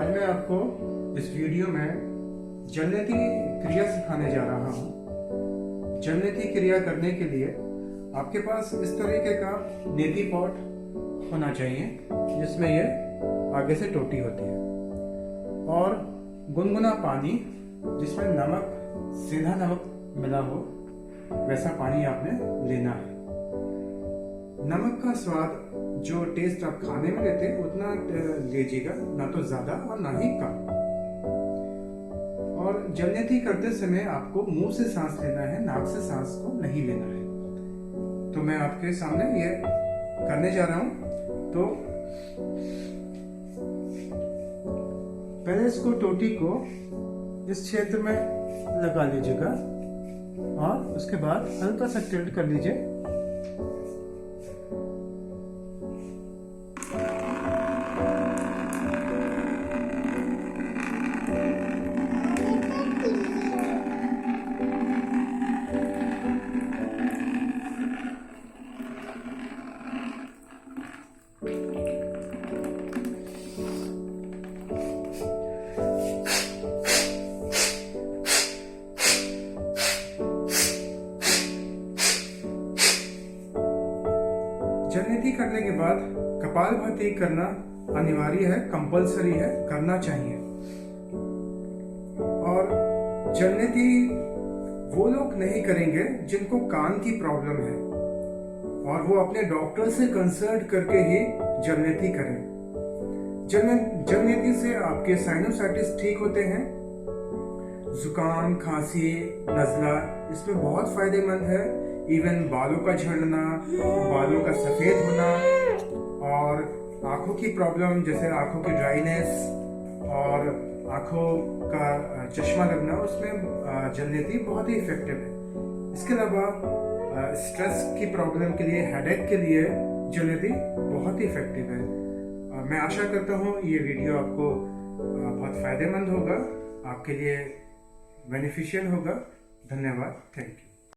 आज मैं आपको इस वीडियो में जलनेती क्रिया सिखाने जा रहा हूँ। जलनेती क्रिया करने के लिए आपके पास इस तरीके का नेती पॉट होना चाहिए जिसमें ये आगे से टोटी होती है और गुनगुना पानी जिसमें नमक, सीधा नमक मिला हो वैसा पानी आपने लेना है। नमक का स्वाद जो टेस्ट आप खाने में लेते हैं उतना लीजिएगा, ना तो ज्यादा और ना ही कम। और जलनेती करते समय आपको मुंह से सांस लेना है, नाक से सांस को नहीं लेना है। तो मैं आपके सामने ये करने जा रहा हूं। तो पहले इसको टोटी को इस क्षेत्र में लगा लीजिएगा और उसके बाद हल्का सा टिल्ट कर लीजिए। जलनेती करने के बाद कपालभाति करना अनिवार्य है, कंपलसरी है, करना चाहिए। और जलनेती वो लोग नहीं करेंगे जिनको कान की प्रॉब्लम है और वो अपने डॉक्टर से कंसल्ट करके ही जलनेती करें। जलनेती से आपके साइनोसाइटिस ठीक होते हैं। जुकाम, खांसी, नजला इसमें बहुत फायदेमंद है। इवन बालों का झड़ना, बालों का सफेद होना और आंखों की प्रॉब्लम जैसे आंखों की ड्राइनेस और आंखों का चश्मा लगना, उसमें जलनेती बहुत ही इफेक्टिव है। इसके अलावा स्ट्रेस की प्रॉब्लम के लिए, हेडेक के लिए जलनेती बहुत ही इफेक्टिव है। मैं आशा करता हूँ ये वीडियो आपको बहुत फायदेमंद होगा, आपके लिए बेनिफिशियल होगा। धन्यवाद, थैंक यू।